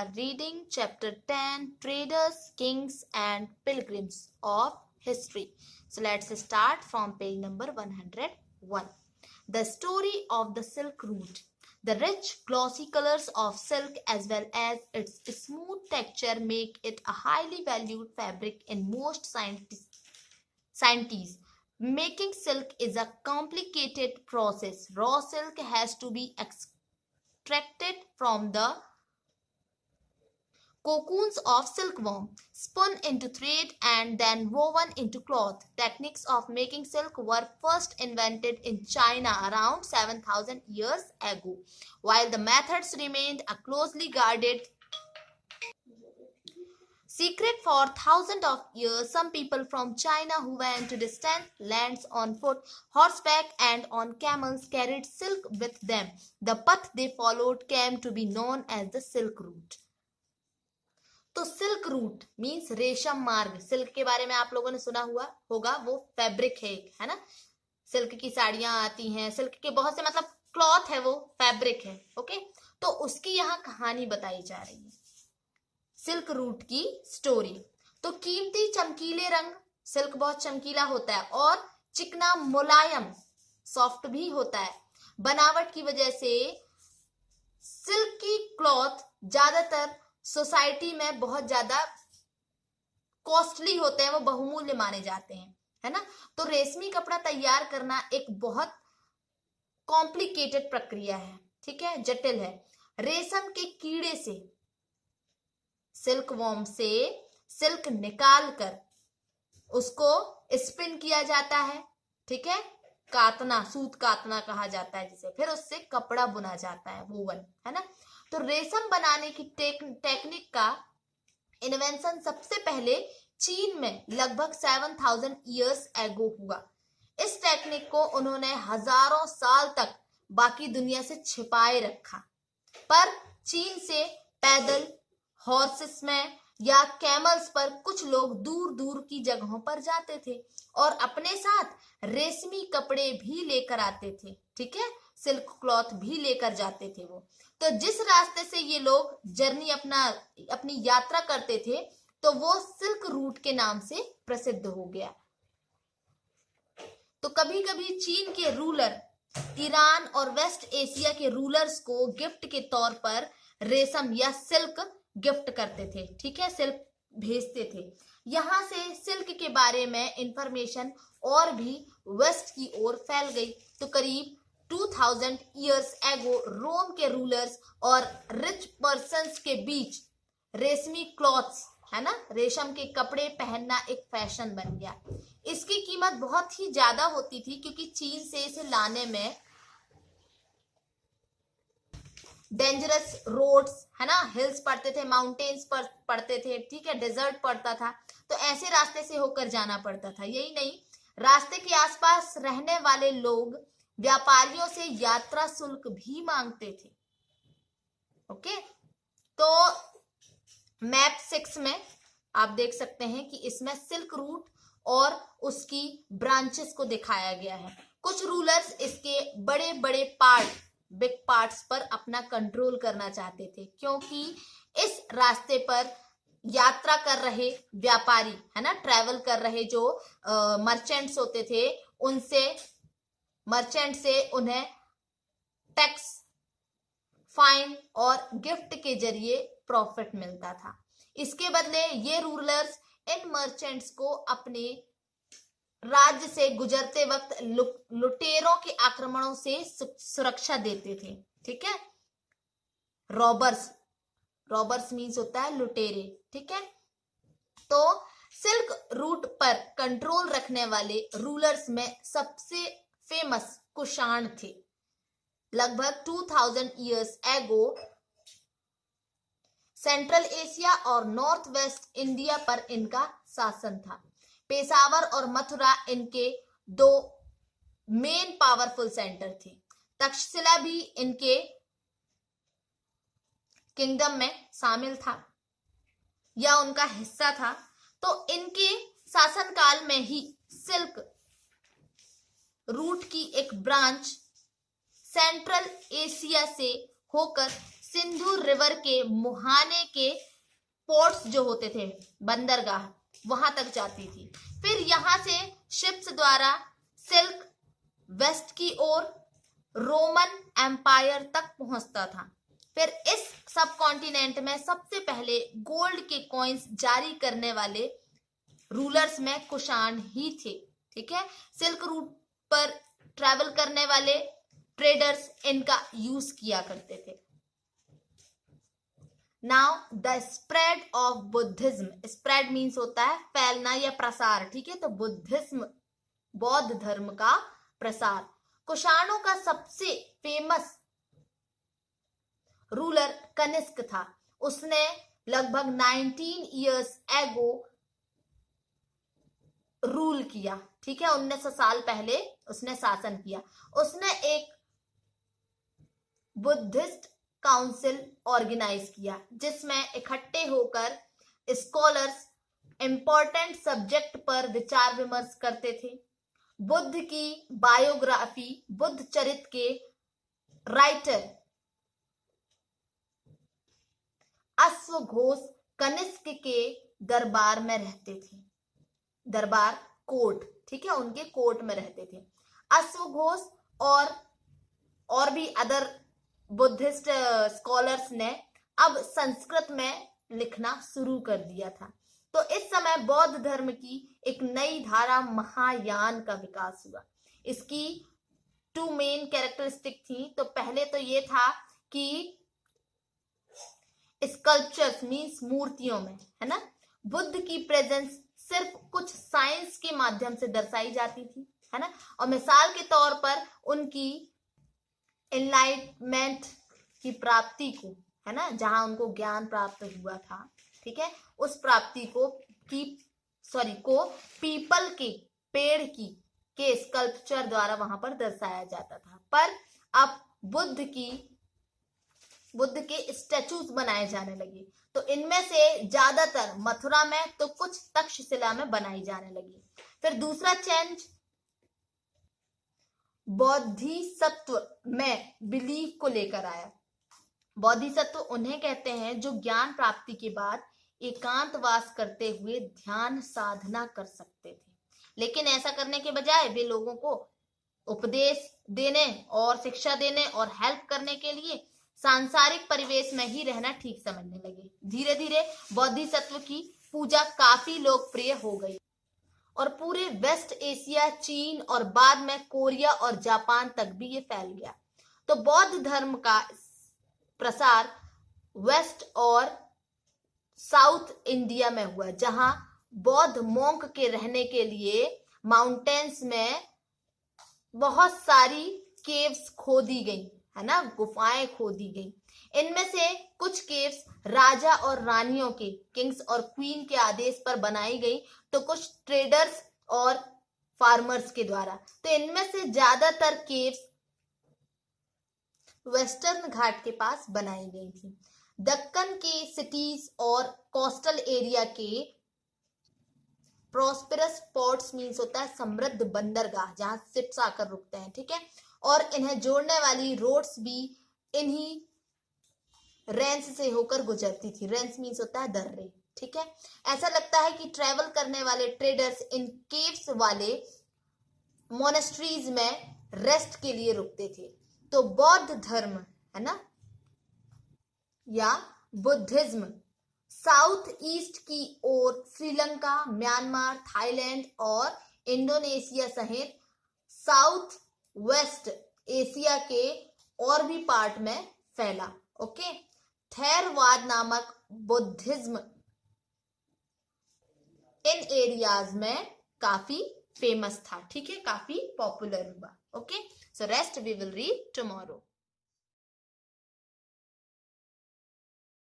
are reading chapter 10, Traders, Kings and Pilgrims of History. So let's start from page number 101. The story of the Silk Route. The rich, glossy colors of silk as well as its smooth texture make it a highly valued fabric in most scientists. Making silk is a complicated process. Raw silk has to be extracted from the cocoons of silkworm, spun into thread and then woven into cloth. Techniques of making silk were first invented in China around 7,000 years ago. While the methods remained a closely guarded secret for thousands of years, some people from China who went to distant lands on foot, horseback and on camels carried silk with them. The path they followed came to be known as the Silk Route. तो silk route means रेशम मार्ग. Silk के बारे में आप लोगों ने सुना हुआ होगा, वो फैब्रिक है ना. सिल्क की साड़ियां आती हैं, सिल्क के बहुत से मतलब क्लॉथ है, वो फैब्रिक है. ओके, तो उसकी यहाँ कहानी बताई जा रही है, सिल्क रूट की स्टोरी. तो कीमती चमकीले रंग, सिल्क बहुत चमकीला होता है और चिकना मुलायम सॉफ्ट भी होता है. बनावट की वजह से सिल्क की क्लॉथ ज्यादातर सोसाइटी में बहुत ज्यादा कॉस्टली होते हैं, वो बहुमूल्य माने जाते हैं, है ना. तो रेशमी कपड़ा तैयार करना एक बहुत कॉम्प्लिकेटेड प्रक्रिया है, ठीक है, जटिल है. रेशम के कीड़े से, सिल्क वॉर्म से सिल्क निकाल कर उसको स्पिन किया जाता है, ठीक है, कातना, सूत कातना कहा जाता है जिसे. फिर उससे कपड़ा बुना जाता है, वोवन, है ना. तो रेशम बनाने की टेक्निक का इन्वेंशन सबसे पहले चीन में लगभग 7,000 इयर्स एगो हुआ. इस टेक्निक को उन्होंने हजारों साल तक बाकी दुनिया से छिपाए रखा, पर चीन से पैदल, हॉर्सेस में या कैमल्स पर कुछ लोग दूर दूर की जगहों पर जाते थे और अपने साथ रेशमी कपड़े भी लेकर आते थे, ठीक है, सिल्क क्लॉथ भी लेकर जाते थे वो. तो जिस रास्ते से ये लोग जर्नी अपनी यात्रा करते थे, तो वो सिल्क रूट के नाम से प्रसिद्ध हो गया. तो कभी कभी चीन के रूलर ईरान और वेस्ट एशिया के रूलर्स को गिफ्ट के तौर पर रेशम या सिल्क गिफ्ट करते थे, ठीक है, सिल्क भेजते थे. यहां से सिल्क के बारे में इंफॉर्मेशन और भी वेस्ट की ओर फैल गई. तो करीब 2000 इयर्स एगो रोम के रूलर्स और रिच पर्सन्स के बीच रेशमी क्लॉथ्स, है ना, रेशम के कपड़े पहनना एक फैशन बन गया. इसकी कीमत बहुत ही ज्यादा होती थी क्योंकि चीन से इसे लाने में डेंजरस रोड्स, है ना, हिल्स पड़ते थे, माउंटेन्स पर पड़ते थे, ठीक है, डेजर्ट पड़ता था. तो ऐसे रास्ते से होकर जाना पड़ता था. यही नहीं, रास्ते के आसपास रहने वाले लोग व्यापारियों से यात्रा शुल्क भी मांगते थे. ओके, तो मैप 6 में आप देख सकते हैं कि इसमें सिल्क रूट और उसकी ब्रांचेस को दिखाया गया है. कुछ रूलर्स इसके बड़े बड़े बिग पार्ट्स पर अपना कंट्रोल करना चाहते थे, क्योंकि इस रास्ते पर यात्रा कर रहे व्यापारी, है ना, ट्रैवल कर रहे जो मर्चेंट्स होते थे, मर्चेंट से उन्हें टैक्स, फाइन और गिफ्ट के जरिए प्रॉफिट मिलता था. इसके बदले ये रूलर्स इन मर्चेंट्स को अपने राज्य से गुजरते वक्त लुटेरों के आक्रमणों से सुरक्षा देते थे, ठीक है. रॉबर्स मीन्स होता है लुटेरे, ठीक है. तो सिल्क रूट पर कंट्रोल रखने वाले रूलर्स में सबसे फेमस कुषाण थे. लगभग 2000 इयर्स एगो सेंट्रल एशिया और नॉर्थ वेस्ट इंडिया पर इनका शासन था. पेशावर और मथुरा इनके दो मेन पावरफुल सेंटर थे. तक्षशिला भी इनके किंगडम में शामिल था या उनका हिस्सा था. तो इनके शासनकाल में ही सिल्क रूट की एक ब्रांच सेंट्रल एशिया से होकर सिंधु रिवर के मुहाने के पोर्ट्स जो होते थे, बंदरगाह, वहां तक जाती थी। फिर यहां से शिप्स द्वारा सिल्क वेस्ट की ओर रोमन एम्पायर तक पहुंचता था। फिर इस सब कॉन्टिनेंट में सबसे पहले गोल्ड के कॉइन्स जारी करने वाले रूलर्स में कुषाण ही थे। ठीक है, सिल्क रूट पर ट्रैवल करने वाले ट्रेडर्स इनका यूज किया करते थे। Now the spread of Buddhism, spread means होता है फैलना या प्रसार। ठीक है, तो बुद्धिज्म, बौद्ध धर्म का प्रसार। कुषाणों का सबसे फेमस रूलर कनिष्क था। उसने लगभग 19 इयर्स एगो रूल किया। ठीक है, 1900 साल पहले उसने शासन किया। उसने एक बुद्धिस्ट काउंसिल ऑर्गेनाइज किया जिसमें इकट्ठे होकर स्कॉलर्स इंपॉर्टेंट सब्जेक्ट पर विचार विमर्श करते थे। बुद्ध की बायोग्राफी, बुद्ध चरित्र के राइटर अश्वघोष कनिष्क के दरबार में रहते थे। दरबार, कोर्ट, ठीक है, उनके कोर्ट में रहते थे। अश्वघोष और भी अदर बुद्धिस्ट स्कॉलर्स ने अब संस्कृत में लिखना शुरू कर दिया था। तो इस समय बौद्ध धर्म की एक नई धारा महायान का विकास हुआ। इसकी 2 मेन कैरेक्टरिस्टिक थी। तो पहले तो ये था कि स्कल्पचर्स मीन्स मूर्तियों में, है ना, बुद्ध की प्रेजेंस सिर्फ कुछ साइंस के माध्यम से दर्शाई जाती थी, है ना। और मिसाल के तौर पर उनकी एनलाइटमेंट की प्राप्ति को, है ना, जहां उनको ज्ञान प्राप्त हुआ था, ठीक है, उस प्राप्ति को पीपल के पेड़ के स्कल्पचर द्वारा वहां पर दर्शाया जाता था। पर अब बुद्ध के स्टैचूज बनाए जाने लगे। तो इनमें से ज्यादातर मथुरा में तो कुछ तक्षशिला में बनाई जाने लगी। फिर दूसरा चेंज बोधिसत्व में बिलीफ को लेकर आया। बोधिसत्व उन्हें कहते हैं जो ज्ञान प्राप्ति के बाद एकांतवास करते हुए ध्यान साधना कर सकते थे, लेकिन ऐसा करने के बजाय वे लोगों को उपदेश देने और शिक्षा देने और हेल्प करने के लिए सांसारिक परिवेश में ही रहना ठीक समझने लगे। धीरे धीरे बोधिसत्व की पूजा काफी लोकप्रिय हो गई और पूरे वेस्ट एशिया, चीन और बाद में कोरिया और जापान तक भी ये फैल गया। तो बौद्ध धर्म का प्रसार वेस्ट और साउथ इंडिया में हुआ, जहां बौद्ध मॉन्क के रहने के लिए माउंटेन्स में बहुत सारी केव्स खोदी गई, है ना, गुफाएं खोदी गई। इनमें से कुछ केव्स राजा और रानियों के, किंग्स और क्वीन के आदेश पर बनाई गई, तो कुछ ट्रेडर्स और फार्मर्स के द्वारा। तो इनमें से ज्यादातर केव्स वेस्टर्न घाट के पास बनाई गई थी। दक्कन के सिटीज और कोस्टल एरिया के प्रॉस्पेरस पोर्ट्स मीन्स होता है समृद्ध बंदरगाह, जहां शिप्स आकर रुकते हैं, ठीक है, और इन्हें जोड़ने वाली रोड्स भी इन्हीं रेंस से होकर गुजरती थी। रेंस मीन्स होता है दर्रे, ठीक है। ऐसा लगता है कि ट्रेवल करने वाले ट्रेडर्स इन केव्स वाले मोनेस्ट्रीज में रेस्ट के लिए रुकते थे। तो बौद्ध धर्म, है ना, या बुद्धिज्म साउथ ईस्ट की ओर श्रीलंका, म्यांमार, थाईलैंड और इंडोनेशिया सहित साउथ वेस्ट एशिया के और भी पार्ट में फैला। ओके, थेरवाद नामक बुद्धिज्म इन एरियाज में काफी फेमस था, ठीक है, काफी पॉपुलर हुआ। Okay, so rest we will read tomorrow.